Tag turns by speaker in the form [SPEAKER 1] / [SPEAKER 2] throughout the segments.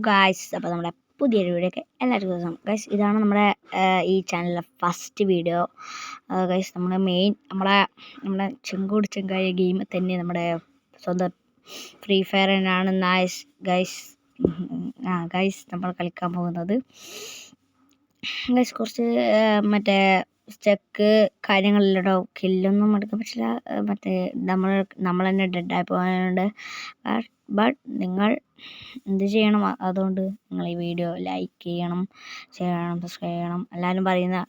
[SPEAKER 1] Guys, അപ്പോൾ നമ്മുടെ പുതിയൊരു വീഡിയോക്ക് എല്ലാവർക്കും ദിവസം ഗൈസ്. ഇതാണ് നമ്മുടെ ഈ ചാനലിലെ ഫസ്റ്റ് വീഡിയോ ഗൈസ്. നമ്മുടെ ചെങ്കോട് ചെങ്കായ ഗെയിം തന്നെ നമ്മുടെ സ്വന്തം ഫ്രീ ഫയർ തന്നെയാണ് നൈസ് ഗൈസ്. ഗൈസ്, നമ്മൾ കളിക്കാൻ പോകുന്നത് ഗൈസ് കുറച്ച് മറ്റേ സ്റ്റക്ക് കാര്യങ്ങളില്ലടോ. കില്ലൊന്നും എടുക്കാൻ പറ്റില്ല. മറ്റേ നമ്മൾ തന്നെ ഡെഡായി പോകാനുണ്ട്. ബട്ട് നിങ്ങൾ എന്ത് ചെയ്യണം? അതുകൊണ്ട് നിങ്ങൾ ഈ വീഡിയോ ലൈക്ക് ചെയ്യണം, ഷെയർ ചെയ്യണം, സബ്സ്ക്രൈബ് ചെയ്യണം.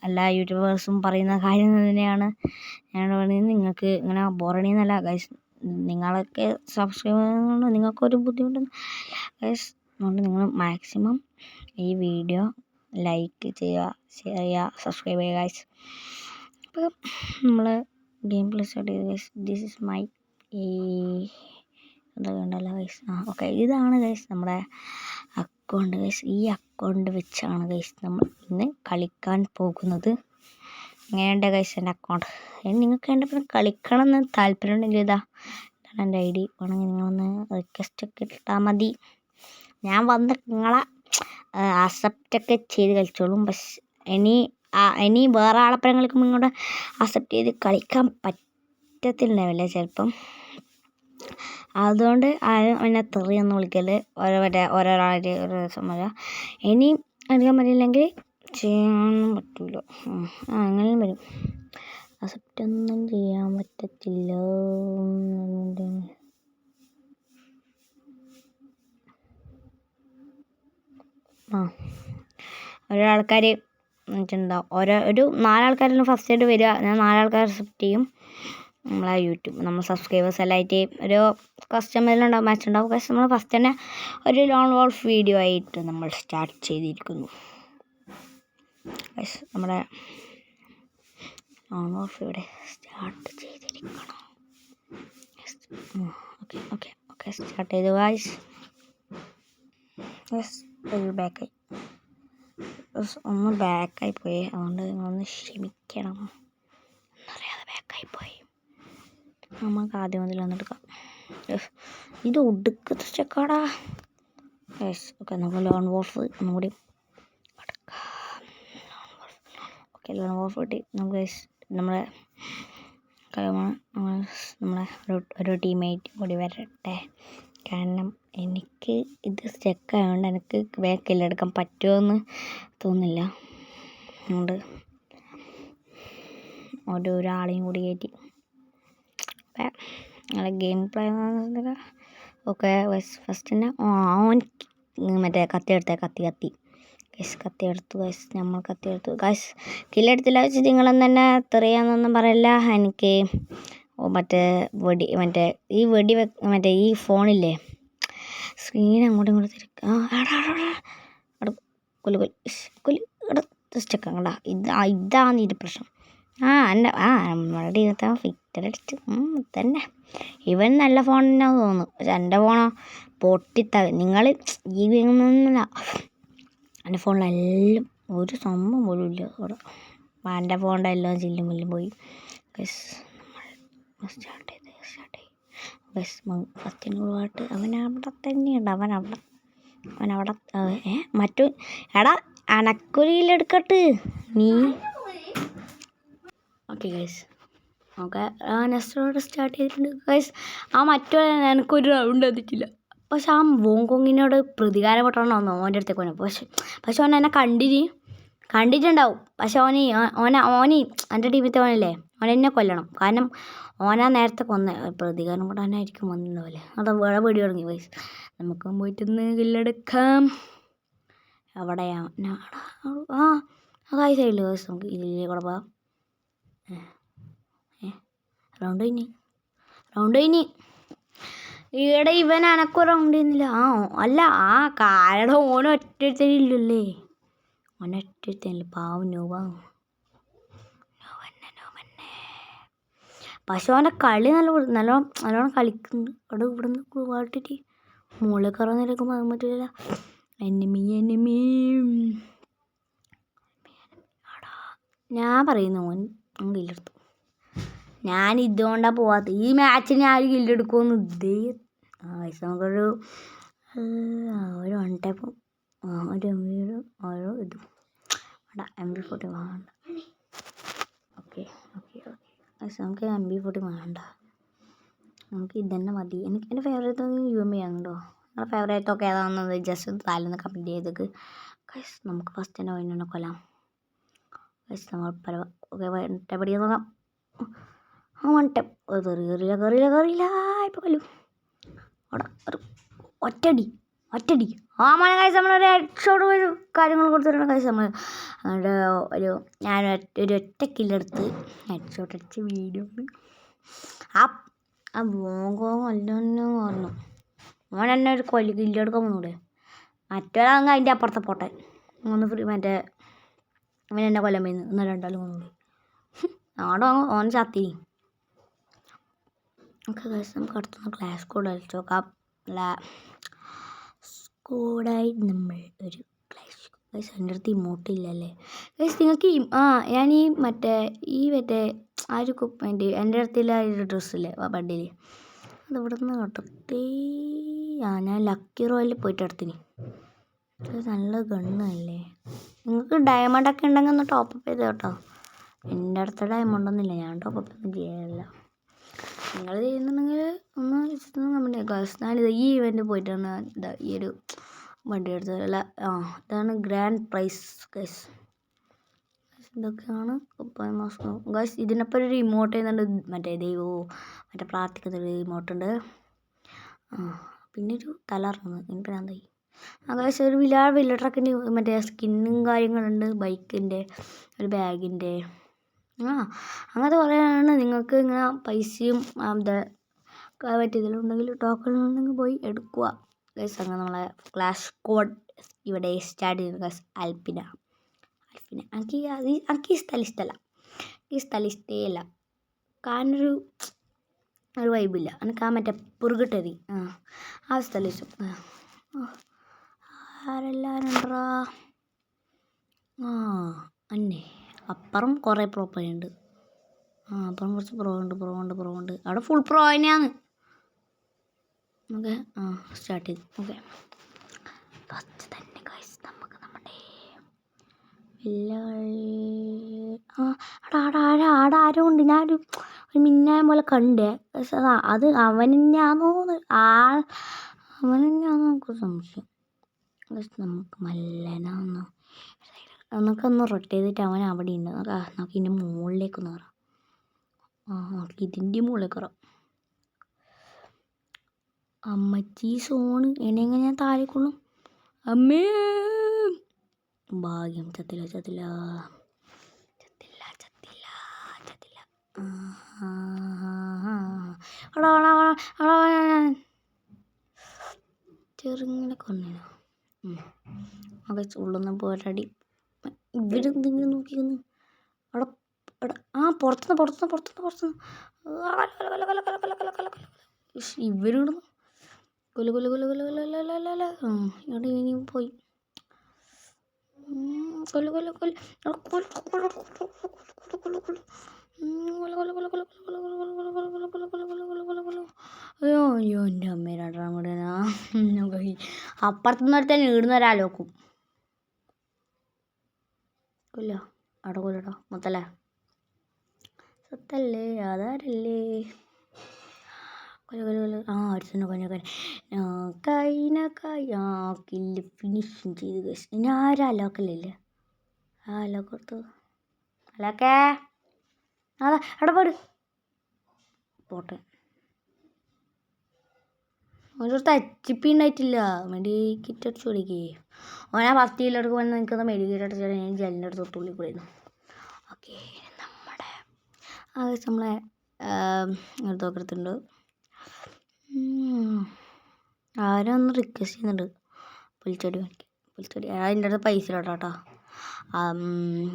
[SPEAKER 1] എല്ലാ യൂട്യൂബേഴ്സും പറയുന്ന കാര്യം തന്നെയാണ് ഞാൻ പറയുന്നത്. നിങ്ങൾക്ക് ഇങ്ങനെ ബോറടിയെന്നല്ല ഗൈസ്, നിങ്ങളൊക്കെ സബ്സ്ക്രൈബ് ചെയ്യുന്നതുകൊണ്ട് നിങ്ങൾക്കൊരു ബുദ്ധിമുട്ടൊന്നും ഗൈസ്. അതുകൊണ്ട് നിങ്ങൾ മാക്സിമം ഈ വീഡിയോ ലൈക്ക് ചെയ്യുക, ഷെയർ ചെയ്യുക, സബ്സ്ക്രൈബ് ചെയ്യുക ഗൈസ്. അപ്പോൾ നമ്മൾ ഗെയിം പ്ലേ സ്റ്റാർട്ട് ചെയ്ത് ഗൈസ്. ദിസ് ഇസ് മൈ എന്തൊക്കെ ഉണ്ടല്ലോ ഗൈസ്. ഓക്കെ, ഇതാണ് ഗൈസ് നമ്മുടെ അക്കൗണ്ട് ഗൈസ്. ഈ അക്കൗണ്ട് വെച്ചാണ് ഗൈസ് നമ്മൾ ഇന്ന് കളിക്കാൻ പോകുന്നത്. എങ്ങനെയുണ്ട് ഗൈസ് എൻ്റെ അക്കൗണ്ട്? നിങ്ങൾക്ക് എൻ്റെ ഒപ്പം കളിക്കണം എന്ന് താല്പര്യമുണ്ടെങ്കിൽ ഇതാണ് എൻ്റെ ID. വേണമെങ്കിൽ നിങ്ങളൊന്ന് റിക്വസ്റ്റ് ഒക്കെ ഇട്ടാൽ മതി. ഞാൻ വന്ന് നിങ്ങളെ അക്സെപ്റ്റൊക്കെ ചെയ്ത് കളിച്ചോളും. പക്ഷേ ഇനി വേറെ ആളെപ്പരം കളിക്കുമ്പോൾ ഇങ്ങോട്ട് അക്സെപ്റ്റ് ചെയ്ത് കളിക്കാൻ പറ്റത്തില്ലാവില്ല ചിലപ്പം. അതുകൊണ്ട് ആരും എന്നെ തെറിയൊന്നും വിളിക്കല്. ഓരോരാളായിട്ട് ഓരോ ദിവസം വരിക. ഇനി അധികം വരില്ലെങ്കിൽ ചെയ്യാനൊന്നും പറ്റില്ല. അങ്ങനെയും വരും. അക്സെപ്റ്റ് ഒന്നും ചെയ്യാൻ പറ്റത്തില്ല. ഓരോ ആൾക്കാർ വെച്ചിട്ടുണ്ടാവും. ഒരു 4 ആൾക്കാരെല്ലാം ഫസ്റ്റ് ആയിട്ട് വരിക. ഞാൻ 4 ആൾക്കാരെ അക്സെപ്റ്റ് ചെയ്യും. നമ്മളെ നമ്മൾ സബ്സ്ക്രൈബേഴ്സ് എല്ലാമായിട്ട് ഒരു കസ്റ്റമറിലുണ്ടാവും, മാച്ച് ഉണ്ടാവും. പക്ഷേ നമ്മൾ ഫസ്റ്റ് തന്നെ ഒരു ലോൺ വോൾഫ് വീഡിയോ ആയിട്ട് നമ്മൾ സ്റ്റാർട്ട് ചെയ്തിരിക്കുന്നു. നമ്മുടെ ലോൺ വോൾഫ് ഇവിടെ സ്റ്റാർട്ട് ചെയ്തിരിക്കണം. ഓക്കെ സ്റ്റാർട്ട് ചെയ്തു ഗായ്സ്. ബാക്കായി ഒന്ന് ബാക്കായി പോയി. അതുകൊണ്ട് നിങ്ങളൊന്ന് ക്ഷമിക്കണം. ഒന്നറിയാതെ ബാക്കായി പോയി. നമുക്ക് ആദ്യം മുതൽ വന്നെടുക്കാം. ഇത് ഒടുക്കത്തെ സ്റ്റക്കാടാ. യെസ്, ഓക്കെ, നമുക്ക് ലോൺ വോൾഫ് ഒന്നുകൂടി എടുക്കാം. ഓക്കെ, ലോൺ വോൾഫ് കിട്ടി നമുക്ക്. നമ്മളെ ഒരു ടീമേറ്റ് കൂടി വരട്ടെ. കാരണം എനിക്ക് ഇത് സ്റ്റക്കായതുകൊണ്ട് എനിക്ക് കില്ലെടുക്കാൻ പറ്റുമെന്ന് തോന്നുന്നില്ല. അതുകൊണ്ട് ഒരാളെയും കൂടി കയറ്റി ഗെയിം പ്ലേ. ഓക്കെ, ഫസ്റ്റ് തന്നെ മറ്റേ കത്തി എടുത്തു ഗൈസ്. നമ്മൾ കത്തി എടുത്തു ഗൈസ്. കില്ലെടുത്തില്ല വെച്ച് നിങ്ങളൊന്നും തന്നെ തെറിയാന്നൊന്നും പറയില്ല. എനിക്ക് മറ്റേ ഈ ഫോണില്ലേ, സ്ക്രീൻ അങ്ങോട്ടും ഇങ്ങോട്ടും തിരിക്കുക. സ്റ്റക്കാ. ഇതാണ് ഇതിൻ്റെ പ്രശ്നം. നമ്മളുടെ ഇരുപത്തി ഫിറ്റഡ് അടിച്ചു തന്നെ. ഇവൻ നല്ല ഫോൺ തന്നെയാന്ന് തോന്നുന്നു. പക്ഷെ എൻ്റെ ഫോണോ നിങ്ങൾ ഈ വീങ്ങുന്നില്ല. എൻ്റെ ഫോണിലെല്ലാം ഒരു സംഭവം പോലും ഇല്ല. അവിടെ എൻ്റെ ഫോണിൻ്റെ എല്ലാം ചില്ലും മുല്ലും പോയി. സ്റ്റാർട്ട് ചെയ്ത് ഫസ്റ്റിനോട് പാട്ട് അവനവിടെ തന്നെയുണ്ട്. അവനവിടെ എടാ അനക്കൊരിയിലെടുക്കട്ട് നീ. Okay guys, okay next start ചെയ്തിട്ടുണ്ട് ഗൈസ്. മറ്റേ എനിക്കൊരു റൗണ്ട് വന്നിട്ടില്ല. പക്ഷെ വോങ്കോങ്ങിനോട് പ്രതികാരപ്പെട്ടോണ്ടാവുന്നു ഓൻ്റെ അടുത്തേക്ക് പോകണം. പക്ഷെ ഓൻ എന്നെ കണ്ടിട്ടുണ്ടാവും. പക്ഷെ ഓന് എൻ്റെ ടീമിലത്തെ ഓനല്ലേ, ഓനെന്നെ കൊല്ലണം. കാരണം ഓനാ നേരത്തെ പ്രതികാരം പെടാനായിരിക്കും വന്നത് പോലെ. അത് വേറെ പേടി തുടങ്ങി ഗൈസ്. നമുക്ക് പോയിട്ടൊന്ന് കില്ലെടുക്കാം. എവിടെയാ അതായി സൈഡിൽ ഗൈസ്. നമുക്ക് ഇതിലേ കൂടെ പോകാം. റൗണ്ട് കഴിഞ്ഞ് ഈടെ ഇവൻ എനക്കൊരു റൗണ്ട് ചെയ്യുന്നില്ല. കാരണം ഓനൊറ്റൊരുത്തനില്ലല്ലേ. പാവം നോവന്നെ. പക്ഷെ ഓൻ്റെ കളി നല്ലോണം കളിക്കുന്നുണ്ട്. അവിടെ ഇവിടുന്ന് വാട്ടിട്ട് മുകളിൽ കയറാൻ നിൽക്കുമ്പോൾ അത് പറ്റില്ല. എനിമി ഞാൻ പറയുന്നു ഓൻ കില്ലെടുത്തു. ഞാൻ ഇതുകൊണ്ടാണ് പോവാത്തത്. ഈ മാച്ചിന് ആര് കില്ലെടുക്കുമെന്ന് നമുക്കൊരു 1 ടൈപ്പ് ഒരു MB ഓരോ ഇതും വേണ്ട MB40 വേണ്ട. ഓക്കെ ഓക്കെ ഓക്കെ ഗൈസ് നമുക്ക് MB40 വേണ്ട, നമുക്ക് ഇതന്നെ മതി. എനിക്ക് എൻ്റെ ഫേവറേറ്റ് UMB ആണ് കേട്ടോ. നിങ്ങളുടെ ഫേവറേറ്റ് ഒക്കെ ഏതാണെന്നത് ജസ്റ്റ് താഴെ കമൻറ്റ് ചെയ്തേക്ക് ഗൈസ്. നമുക്ക് ഫസ്റ്റ് തന്നെ വൈകിട്ട് കൊല്ലാം ഗൈസ്. നമ്മൾ പല ഓക്കെ പഠിക്കാൻ നോക്കാം. വൺ ടൈം കയറിയില്ല ഇപ്പോൾ കൊല്ലും. അവിടെ ഒരു ഒറ്റടി ആ മഴ കാഴ്ച നമ്മളൊരു ഹെഡ്ഷോട്ട് ഒരു കാര്യങ്ങൾ കൊടുത്തിട്ടുണ്ട് കാഴ്ച നമ്മൾ. എന്നിട്ട് ഞാൻ ഒരു ഒറ്റ കില്ലെടുത്ത് ഹെഡ്ഷോട്ട് അടിച്ച് വീഡിയോ ആ ബോങ്കോ അല്ലെന്നു പറഞ്ഞു. അവൻ എന്നെ ഒരു കില്ലെടുക്കാൻ വന്നൂടെ. മറ്റൊരാങ്ങ് അതിൻ്റെ അപ്പുറത്തെ പോട്ടെ ഒന്ന് ഫ്രീ മറ്റേ അവൻ എന്നെ കൊല്ലാൻ പോയിരുന്നു. എന്നാൽ രണ്ടാളും വന്നൂടെ ആടോ ഓൻ ചത്തി. ഓക്കെ ഗൈസ് നമുക്ക് അടുത്തൊന്ന് ക്ലാഷ് കോഡ് കളിച്ച് നോക്കാം. സ്കോഡായി നമ്മൾ ഒരു ക്ലാഷ് ഗൈസ്. എൻ്റെ അടുത്ത് ഇമോട്ടില്ലല്ലേ ഗൈസ് നിങ്ങൾക്ക് ഞാൻ ഈ മറ്റേ ആ ഒരു കുപ്പൻ്റെ എൻ്റെ അടുത്തില്ല ഒരു ഡ്രസ്സില്ലേ ബഡിൽ അത് ഇവിടെ നിന്ന് കട്ടത്തേ. ഞാൻ ലക്കി റോയലിൽ പോയിട്ട് എടുത്തിന്. നല്ല ഗണ്ണല്ലേ. നിങ്ങൾക്ക് ഡയമണ്ടൊക്കെ ഉണ്ടെങ്കിൽ ഒന്ന് ടോപ്പപ്പ് ചെയ്ത് കേട്ടോ. എൻ്റെ അടുത്ത ഡയമണ്ടൊന്നുമില്ല, ഞാൻ ടോപ്പപ്പ് ഒന്നും ചെയ്യാറില്ല. നിങ്ങൾ ചെയ്യുന്നുണ്ടെങ്കിൽ ഒന്ന് നമ്മുടെ ഗൈസ്. ഞാനിത് ഈ ഇവൻറ്റ് പോയിട്ടാണ് ഈ ഒരു വണ്ടി എടുത്തത്. അല്ല ഇതാണ് ഗ്രാൻഡ് പ്രൈസ് ഗൈസ്. ഇതൊക്കെയാണ് മാസ്ക് ഗൈസ്. ഇതിനൊപ്പം ഒരു ഇമോട്ട് ചെയ്യുന്നുണ്ട്, മറ്റേ ദൈവമോ മറ്റേ പ്രാർത്ഥിക്കുന്നൊരു ഇമോട്ടുണ്ട്. പിന്നെ ഒരു തല ഇറങ്ങുന്നത് എനിക്ക് എന്തായി. ഗൈസ് ഒരു വലിയ ട്രക്കിൻ്റെ മറ്റേ സ്കിന്നും കാര്യങ്ങളുണ്ട്, ബൈക്കിൻ്റെ ഒരു ബാഗിൻ്റെ അങ്ങനത്തെ കുറേയാണ്. നിങ്ങൾക്ക് ഇങ്ങനെ പൈസയും പറ്റിയതിലുണ്ടെങ്കിൽ ടോക്കൺ ഉണ്ടെങ്കിൽ പോയി എടുക്കുക ഗൈസ്. അങ്ങനെ നമ്മളെ ക്ലാഷ് കോഡ് ഇവിടെ സ്റ്റാർട്ട് ചെയ്യുന്നത് ഗൈസ്. അൽപ്പിന എനിക്ക് ഈ സ്ഥലം ഇഷ്ടമല്ല, ഇഷ്ടമല്ല. കാരണം ഒരു വൈബില്ല എനിക്ക്. ആ മറ്റേ പുറുകിട്ടതി ആ സ്ഥലം ഇഷ്ടം. ആരെല്ലാവരും ഉണ്ടോ? അന്നെ അപ്പുറം കുറേ പ്രോ ഉണ്ട്. അപ്പുറം കുറച്ച് പ്രോ ഉണ്ട്. അവിടെ ഫുൾ പ്രോ തന്നെയാണ്. ഓക്കെ സ്റ്റാർട്ട് ചെയ്തു. ഓക്കെ ഫസ്റ്റ് തന്നെ ഗൈസ് നമുക്ക് നമ്മുടെ ആടെ ആരോ ഉണ്ട്. ഞാനൊരു മിന്നായം പോലെ കണ്ടേ. പക്ഷെ അത് അവൻ തന്നെയാണോ നമുക്ക് സംശയം. നമുക്ക് മല്ലനാന്നോ നമുക്കൊന്ന് റൊട്ടേറ്റ് ചെയ്തിട്ട് അവൻ അവിടെ ഉണ്ട്. നമുക്ക് ഇതിൻ്റെ മുകളിലേക്കൊന്ന് കയറാം. നമുക്ക് ഇതിൻ്റെ മുകളിലേക്ക് കയറാം. അമ്മച്ചി സോണ് എന്നെങ്ങനെ ഞാൻ താഴേക്കൊള്ളും. അമ്മേ ഭാഗ്യം ചത്തില്ല. ചെറുങ്ങനെ കൊന്നേനോ. അവിടെ ഉള്ളുന്ന പോരടി ഇവരെന്തെങ്കിലും നോക്കിയിരുന്നു. അവിടെ പുറത്തുനിന്ന് ഇവരിടുന്നു ഇവിടെ ഇനി പോയി അയ്യോ എൻ്റെ അമ്മ രണ്ടാം കൂടെ അപ്പുറത്തുനിന്ന് അടുത്തന്നെ ഇടുന്ന ഒരാലോക്കും കൊല്ലോ. അവിടെ കൊല്ലട്ടോ മൊത്തല്ലേ സത്തല്ലേ ആധാരല്ലേ അടുത്തന്നെ കില്ല് ഫിനിഷിങ് ചെയ്ത് ഗൈസ്. ഇനി ആരും അലോക്കല്ലേ അലോക്ക് കൊടുത്തു. അലോക്കേ അവിടെ പോട്ടെ. ഒരു തച്ചിപ്പി ഉണ്ടായിട്ടില്ല. മെഡി കിറ്റ് അടിച്ചു കൊടുക്കേ. ഓനാ ഫസ്റ്റ് കില്ലെടുക്ക് വന്ന് നിൽക്കുന്ന മെഡി കിറ്റ് അടിച്ചു ഞാൻ ജെല്ലിൻ്റെ അടുത്ത് തുള്ളി കൂടിയിരുന്നു. ഓക്കെ നമ്മുടെ നമ്മളെ എടുത്തോക്കെടുത്തുണ്ട്. ആരും ഒന്ന് റിക്വസ്റ്റ് ചെയ്യുന്നുണ്ട് പുൽച്ചെടി മേടിക്കാൻ. പുൽച്ചെടി അതിൻ്റെ അടുത്ത് പൈസ ഇല്ലാട്ടോ.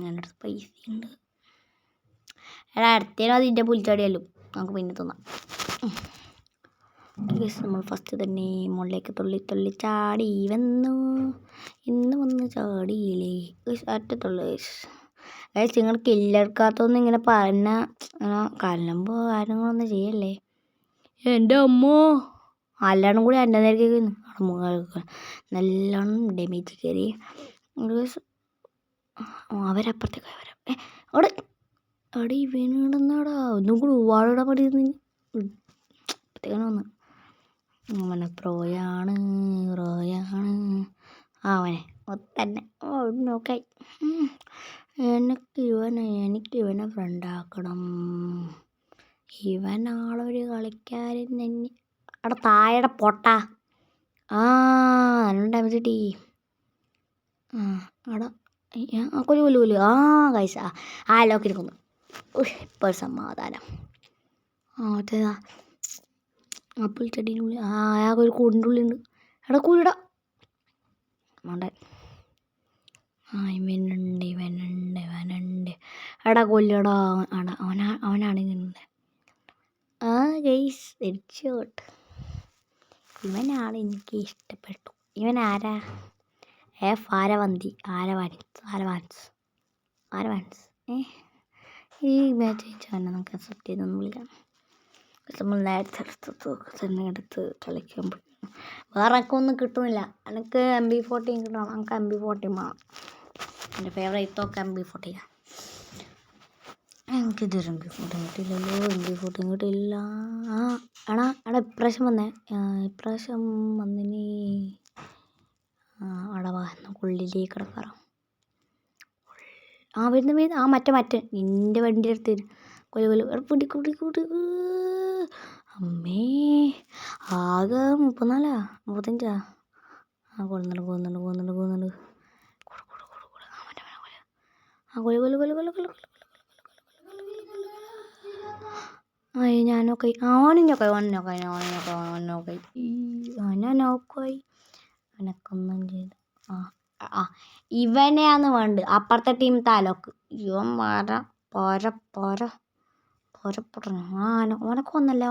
[SPEAKER 1] എൻ്റെ അടുത്ത് പൈസ ഉണ്ട്. അടുത്തേനും അതിൻ്റെ പുൽച്ചെടിയല്ലോ നമുക്ക് പിന്നെ തോന്നാം. നമ്മൾ ഫസ്റ്റ് തന്നെ മുകളിലേക്ക് തുള്ളി ചാടി വന്ന് ചാടിയില്ലേ അറ്റത്തുള്ളു. നിങ്ങൾ കില്ലെടുക്കാത്തൊന്നും ഇങ്ങനെ കല്ലുമ്പോൾ കാര്യങ്ങളൊന്നും ചെയ്യല്ലേ. എൻ്റെ അമ്മോ നല്ലോണം കൂടി എൻ്റെ നേരേക്ക് നല്ലോണം ഡാമേജ് കയറി. അവരപ്പുറത്തേക്ക് അവിടെ അവിടെ ഇവനിടുന്നാടാ ഒന്നും കൂടി വാളിടാൻ വേണ്ടി വന്ന് അവനെ റോയാണ് അവനെ തന്നെ നോക്കായി. എനിക്ക് ഇവനെ ഫ്രണ്ടാക്കണം. ഇവനാളൊരു കളിക്കാരൻ തന്നെ. അവിടെ താഴെ പൊട്ടാ നല്ല ഡാമേജ് കിട്ടി. അവിടെ കൊല്ലു കൈസ ലോക്കിരിക്കുന്നു. ഇപ്പോൾ സമാധാനം. മറ്റേതാ ആപ്പിൾ ചെടീൻ്റെ ഉള്ളിൽ അയാൾക്ക് ഒരു കൂടിൻ്റെ ഉള്ളിലുണ്ട്. എടാ കൂടിടാ വേണ്ട. ഇവനുണ്ട് എടാ കൊല്ലടാ. അവനാണ് ഇങ്ങനെ ഗൈസ് തിരിച്ചോട്ട്. ഇവനാണ് എനിക്ക് ഇഷ്ടപ്പെട്ടു. ഇവൻ ആരാ? ഫാരവന്തി ആരവാൻസ് ഈ മാച്ച് തന്നെ നമുക്ക് അക്സെപ്റ്റ് ചെയ്തൊന്നും വിളിക്കാം. നമ്മൾ നേരത്തെ തന്നെ എടുത്ത് കളിക്കുമ്പോൾ വേറെ ഒന്നും കിട്ടുന്നില്ല. എനിക്ക് MB14 കിട്ടണം. നമുക്ക് MB14 വേണം. എൻ്റെ ഫേവറേറ്റ് MB14. എനിക്കിതൊരു MB14 കിട്ടിയില്ലല്ലോ. MB14 കിട്ടിയില്ല. എടാ ഇപ്രാവശ്യം വന്നിനി അടവാ ഉള്ളിലേക്ക് കിടക്കാറോ. വരുന്ന മറ്റേ നിൻ്റെ വണ്ടി എടുത്ത് കൂടി അമ്മേ ആകെ 34 കൊല്ലുന്നുണ്ട്. ഞാനൊക്കെ അവനൊക്കൊന്നും ചെയ്തു. ഇവനെയാന്ന് വേണ്ട അപ്പുറത്തെ ടീം താലോക്ക്. ഇവൻ ഓനക്കൊന്നല്ല.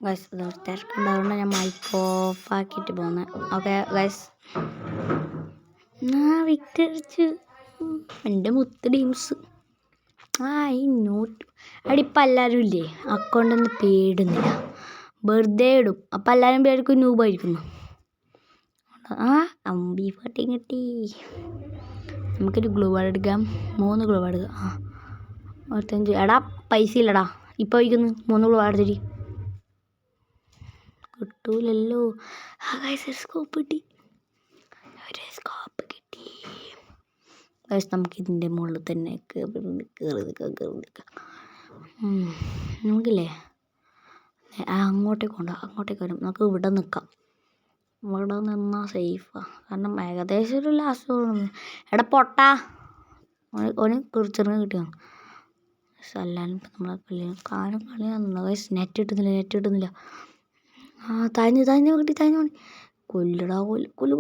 [SPEAKER 1] ഗൈസ് തിരക്കുണ്ടാവുകൊണ്ട് ഞാൻ മൈക്ക് ഓഫ് ആക്കിയിട്ട് പോകുന്നത്. ഓക്കെ ഗൈസ് വിറ്റടിച്ച് എൻ്റെ മുത്ത് ടീംസ്. ഈ നോട്ട് അടിപ്പം എല്ലാവരും ഇല്ലേ അക്കൗണ്ടൊന്നും പേടുന്നില്ല. വെറുതെ ഇടും. അപ്പം എല്ലാവരും പേർക്ക് ന്യൂബായിരിക്കുന്നു. MB14 കിട്ടി. നമുക്കൊരു ഗ്ലൂ വാൾ എടുക്കാം. 3 ഗ്ലൂ വാൾ എടുക്കാം. 25 എടാ പൈസ ഇല്ലടാ. ഇപ്പോൾ വയ്ക്കുന്നു 3 ഗ്ലൂ വാൾ എടുത്തിട്ട് കിട്ടൂലല്ലോ. സ്കോപ്പ് കിട്ടി. നമുക്കിതിൻ്റെ മുകളിൽ തന്നെ കയറി നിൽക്കാം. നമുക്കില്ലേ അങ്ങോട്ടേക്ക് വരും. നമുക്ക് ഇവിടെ നിൽക്കാം. ഇവിടെ നിന്നാൽ സേഫാണ്. കാരണം ഏകദേശം ഒരു ലാസ്റ്റ് എടാ പൊട്ടാ ഓന് ചെറുങ്ങനെ കിട്ടിയാണ്. അല്ലാലും ഇപ്പം നമ്മളെ കളിയാണെന്നുണ്ടോ. നെറ്റ് കിട്ടുന്നില്ല. താഞ്ഞു കൊല്ലടാ കൊല്ലു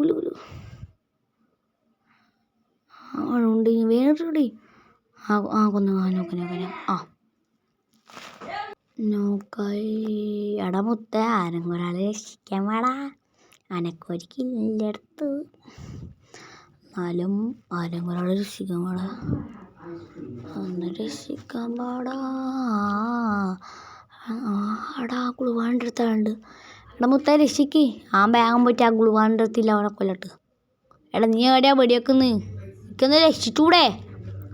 [SPEAKER 1] ഉണ്ട് വേറൊടി. കൊന്നു നോക്കായി. എടാ മുത്ത ആരെങ്കിലും രക്ഷിക്കാൻ പാടാ. അനക്കൊരിക്കില്ല അടുത്ത്. എന്നാലും ആരെങ്കിലും രക്ഷിക്കാൻ പാടാ. രക്ഷിക്കാൻ പാടാ. എടാ കുളുവാൻ്റെ അടുത്താണ്ട്. എടാ മുത്ത രക്ഷിക്ക്. വേഗം പോയിട്ട് കുളുവാൻ്റെ അടുത്തില്ല അവനെ കൊല്ലട്ട്. എടാ നീ എവിടെയാ വെടിവെക്കുന്നത്? എനിക്കൊന്ന് രക്ഷിച്ചൂടെ?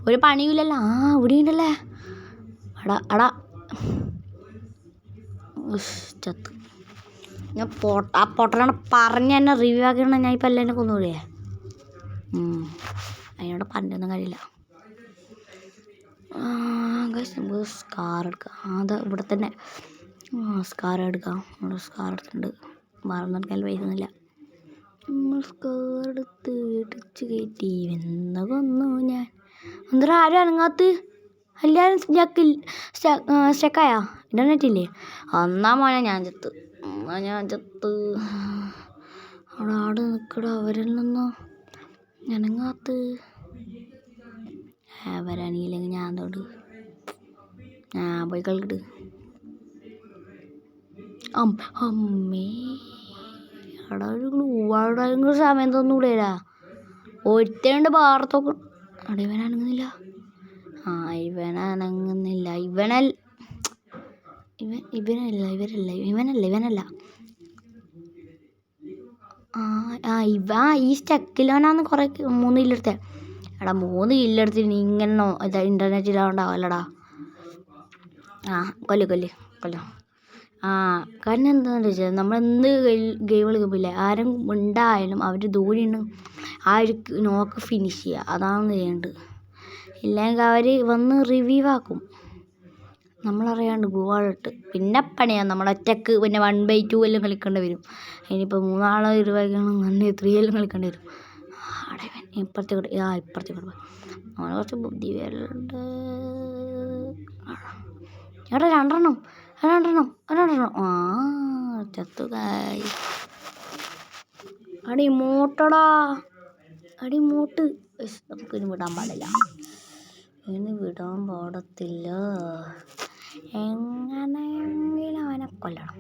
[SPEAKER 1] ഒരു പണിയില്ലല്ലോ. ഇവിടെ ഉണ്ടല്ലേ. എടാ ചത്ത്. ഞാൻ പൊട്ടലാണ് പറഞ്ഞ് എന്നെ റിവ്യൂ ആക്കിയാണ്. ഞാൻ ഇപ്പം എല്ലാം കൊന്നുകൂടിയേ. അതിനോട് പറഞ്ഞൊന്നും കാര്യമില്ല. നമുക്ക് സ്കാർ എടുക്കാം. ഇവിടെ തന്നെ സ്കാർ എടുക്കാം. ഇവിടെ സ്കാർ എടുത്തിട്ടുണ്ട്. മറന്നെടുക്കാൻ പറ്റുന്നില്ല. സ്കാർ എടുത്ത് ഇടിച്ച് കയറ്റി വെന്ന് കൊന്നു ഞാൻ. എന്താ ആരും അനങ്ങാത്ത? എല്ലാവരും സ്റ്റക്കായാ? ഇൻ്റർനെറ്റ് ഇല്ലേ? മോനെ ഞാൻ ചത്ത്. അവിടെ നിൽക്കടാ. അവരിൽ നിന്നോ അനങ്ങാത്ത? അവരാണെങ്കിലെങ്കിൽ ഞാൻ തൊട്ട് പോയി കളിക്കിട്ട്. അമ്മേ അവിടെ ഒരു ഗ്ലൂവാളുടെ സമയം തോന്നൂടേരാ. ഒരുത്തേണ്ട് ഭാരത്തൊക്കെ അവിടെ ഇവനനങ്ങുന്നില്ല. ഇവനനങ്ങുന്നില്ല. ഇവനല്ല. ഈ സ്റ്റക്കിലോനാന്ന് കുറേ 3 കില്ലെടുത്തേ. എടാ 3 കില്ലെടുത്ത് നീ ഇങ്ങനെ ഇൻ്റർനെറ്റിലാവണ്ടാവല്ലടാ. കൊല്ല്. കാരണം എന്താണെന്ന് വെച്ചാൽ നമ്മളെന്ത് ഗെയിം കളിക്കുമ്പില്ലേ ആരും ഉണ്ടായാലും അവർ ദൂരെയാണ് ആ ഒരു നോക്ക് ഫിനിഷ് ചെയ്യുക. അതാണ് ചെയ്യേണ്ടത്. ഇല്ലെങ്കിൽ അവർ വന്ന് റിവീവ് ആക്കും നമ്മളറിയാണ്ട് ഗോളിട്ട്. പിന്നെ പണിയാണ് നമ്മളൊറ്റക്ക് പിന്നെ 1/2 എല്ലാം കളിക്കേണ്ടി വരും. ഇനിയിപ്പോൾ 3 ആളോ 20 അങ്ങനെ 3 എല്ലാം കളിക്കേണ്ടി വരും. ഇപ്പുറത്തെ കൂടെ അവന് കുറച്ച് ബുദ്ധി വരലുണ്ട്. എടാ രണ്ടെണ്ണം ചത്തു. ഇമോട്ട് നമുക്കിനി വിടാൻ പാടില്ല. എങ്ങനെയെങ്കിലും അവനെ കൊല്ലണം.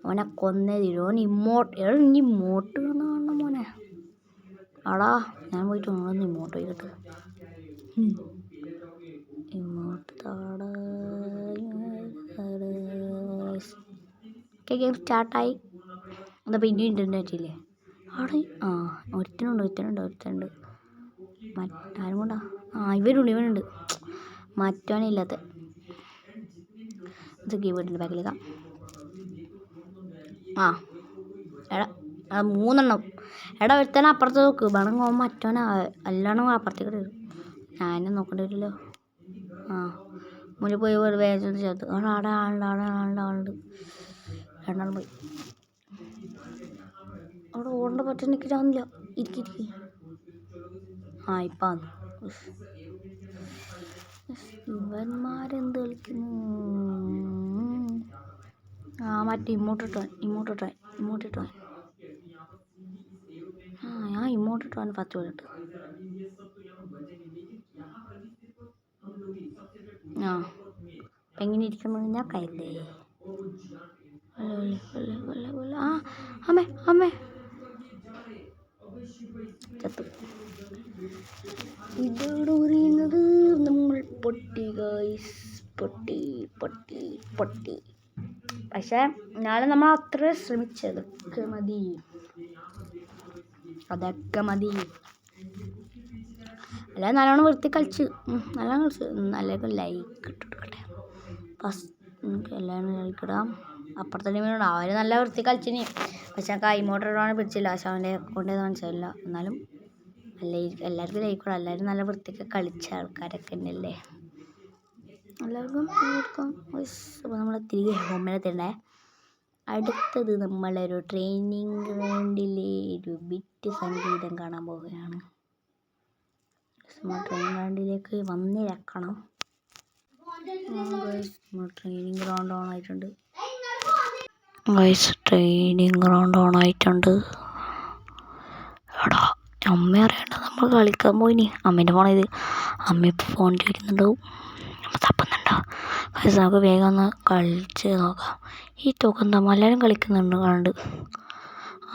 [SPEAKER 1] അവനെ കൊന്നേ തീരും. അവൻ ഇമോട്ട് കാണണം മോനെ. ആടാ ഞാൻ പോയിട്ട് ഓനൊന്ന് ഇമോട്ട് ചെയ്തിട്ട് ഗെയിം സ്റ്റാർട്ടായി. എന്താ പിന്നെ ഇൻ്റർനെറ്റില്ലേ അവിടെ? ഒരുത്തനുണ്ട്. ആരും കൊണ്ടാ? ഇവനുണ്ട്. മറ്റവനില്ലാത്ത കീബോർഡിൻ്റെ ബാക്കിലേക്കാ. എടാ 3 എണ്ണം. എടാ ഒരുത്തനെ അപ്പുറത്ത് നോക്ക്. വേണമെങ്കിൽ മറ്റവനാ അല്ലാണ്ട് അപ്പുറത്തേക്ക് വരും. ഞാനും നോക്കേണ്ടി വരില്ലോ. മുന്നിൽ പോയി വേഗം ചേർത്ത്. അവിടെ ആളുണ്ട്. 2 ആളും പോയി. അവിടെ ഓടേണ്ട പറ്റാൻ നിൽക്കില്ല. ഇരിക്കി. ഇപ്പം ഇവന്മാരെന്ത് കളിക്കുന്നു? മറ്റേ ഇമോട്ടിട്ടോ ഞാൻ ഇമോട്ടിട്ടോ 10 പോയിട്ട് അപ്പം എങ്ങനെ ഇരിക്കുന്നു ഞാൻ കയല്ലേ. അമ്മേ ചത്തു. ഇതോട് പറയുന്നത് നമ്മൾ പൊട്ടി ഗൈസ്. പൊട്ടി. പക്ഷേ എന്നാലും നമ്മൾ അത്ര ശ്രമിച്ചത് അതൊക്കെ മതി. അല്ല നല്ലോണം വൃത്തി കളിച്ച് നല്ലൊക്കെ ലൈക്ക് ഇട്ടിട്ടെ ഫസ്റ്റ് എല്ലാവരും ലൈക്ക് ഇടാം. അപ്പുറത്തെ ടീമിനോട് അവർ നല്ല വൃത്തി കളിച്ചിനി. പക്ഷെ കൈമോട്ടറാണ് പിടിച്ചില്ല. പക്ഷെ അവൻ്റെ അക്കൗണ്ട് കാണിച്ചില്ല. എന്നാലും എല്ലാവർക്കും ലൈക്ക്. എല്ലാവരും നല്ല വൃത്തിയൊക്കെ കളിച്ച ആൾക്കാരൊക്കെ തന്നെയല്ലേ. എല്ലാവർക്കും കൊടുക്കാം. അപ്പോൾ നമ്മൾ തിരികെ ഹോമിലെത്തണ്ടേ. അടുത്തത് നമ്മളൊരു ട്രെയിനിങ് ഗ്രൗണ്ടിലെ ഒരു ബിറ്റ് സംഗീതം കാണാൻ പോവുകയാണ്. നമ്മൾ ട്രെയിനിങ് ഗ്രൗണ്ടിലേക്ക് വന്നിരക്കണം. ട്രെയിനിങ് ഗ്രൗണ്ട് ഓൺ ആയിട്ടുണ്ട്. എടാ അമ്മ അറിയണ്ട നമ്മൾ കളിക്കാൻ പോയിനി. അമ്മേൻ്റെ ഫോണിത്. അമ്മ ഇപ്പോൾ ഫോൺ ചോദിക്കുന്നുണ്ടാവും. നമ്മൾ തപ്പുന്നുണ്ടോ? നമുക്ക് വേഗം ഒന്ന് കളിച്ച് നോക്കാം. ഈ തോക്കെന്താ എല്ലാവരും കളിക്കുന്നുണ്ട് കണ്ട്.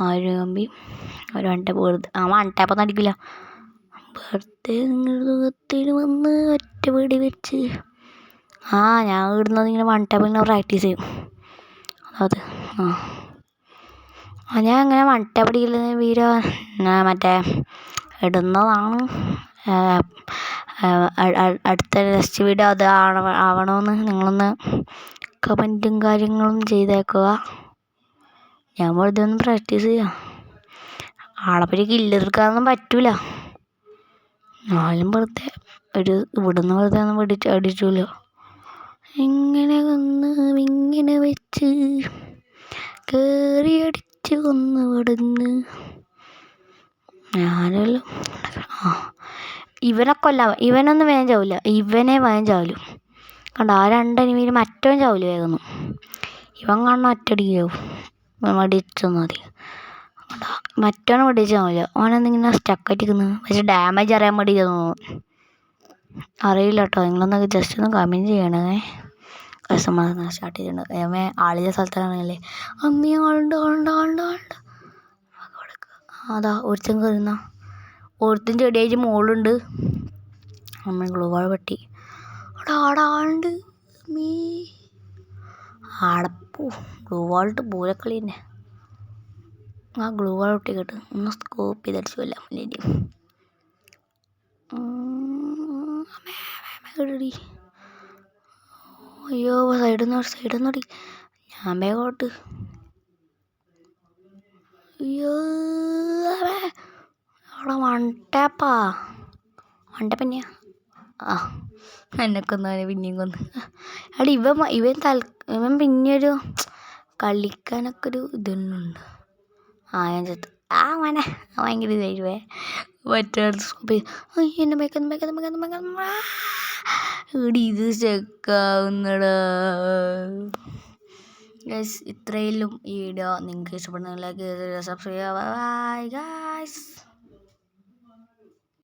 [SPEAKER 1] ആരും കമ്പി ഒരു 1 ടാപ്പ് വെറുതെ 1 ടാപ്പൊന്നും അടിക്കില്ല. വെറുതെ നിങ്ങളുടെ മുഖത്തിൽ വന്ന് ഒറ്റ വീടി വെച്ച് ഞാൻ ഇടുന്നത് ഇങ്ങനെ 1 ടാപ്പ് ഇങ്ങനെ പ്രാക്ടീസ് ചെയ്യും. അത് ഞാൻ അങ്ങനെ 1 ടാപ്പ് അടിക്കുന്ന വീഡിയോ മറ്റേ ഇടുന്നതാണ്. അടുത്ത നെക്സ്റ്റ് വീഡിയോ അത് ആവണമെന്ന് നിങ്ങളൊന്ന് കമൻറ്റും കാര്യങ്ങളും ചെയ്തേക്കുക. ഞാൻ വെറുതെ ഒന്ന് പ്രാക്ടീസ് ചെയ്യാം. ആളെപ്പറ്റി കില്ലെടുക്കാനൊന്നും പറ്റൂല. ഞാനും വെറുതെ ഇവിടുന്ന് വെറുതെ ഒന്ന് അടിച്ചൂല്ലോ. ഇങ്ങനെ വെച്ച് കയറി അടിച്ച് ഇവിടുന്ന് ഞാനെല്ലാം ഇവനെ കൊല്ലാം. ഇവനൊന്നും വേഗം ചാവില്ല. ഇവനെ വേഗം ചാവലും കണ്ട. ആ 2 എനിമീൽ മറ്റവൻ ചാവില്ല വേഗം. ഇവൻ കാണുന്ന ഒറ്റയടിക്കാവും. മടിച്ചൊന്നും മതി. മറ്റവനെ മടിച്ച് ചാവില്ല. അവനെന്തിങ്ങനെ സ്റ്റക്കായിട്ടിരിക്കുന്നു. പക്ഷെ ഡാമേജ് അറിയാൻ വേണ്ടി തോന്നുന്നു. അറിയില്ല കേട്ടോ. നിങ്ങളൊന്നൊക്കെ ജസ്റ്റ് ഒന്ന് കമൻറ്റ് ചെയ്യണേ. കസ്റ്റമർ സ്റ്റാർട്ട് ചെയ്തിട്ടുണ്ട്. ആളിയ സ്ഥലത്താണല്ലേ. അമ്മ ആളുണ്ട്. അതാ ഒരുത്തൻ കയറുന്ന. ഒരുത്തൻ ചെടിയായിട്ട് മുകളിലുണ്ട്. അമ്മ ഗ്ലൂവാൾ വെട്ടി. ആളുണ്ട്. മീ അടപ്പൂ ഗ്ലൂ വാളിട്ട് പൂരക്കളി തന്നെ. ആ ഗ്ലൂ വാൾ ഒട്ടിക്കട്ട് ഒന്ന് സ്കോപ്പ് ചെയ്തടിച്ചു കൊല്ലാം മുന്നേരി. അയ്യോ സൈഡിൽ നിന്നോടി ഞാൻ വേഗോട്ട്. അയ്യോ അവിടെ വണ്ടപ്പാ വണ്ടപ്പന്നെയാ. ആ എന്നെ കൊന്നവനെ പിന്നെയും കൊന്ന്. എടാ ഇവൻ പിന്നെയൊരു കളിക്കാനൊക്കെ ഒരു ഇതുണ്ട്. ഞാൻ ചത്തു. മോനെ ഭയങ്കര ഇതായിരുവേ. മറ്റേ സ്കോപ്പ് എന്നെ മേക്കുന്ന ഇത് ചെക്കാവുന്നടാ. ഗൈസ് ഇത്രയിലും ഈ വീഡിയോ നിങ്ങൾക്ക് ഇഷ്ടപ്പെടുന്ന ലൈക്ക് ചെയ്ത് സബ്സ്ക്രൈബ് ചെയ്യുക. Bye guys.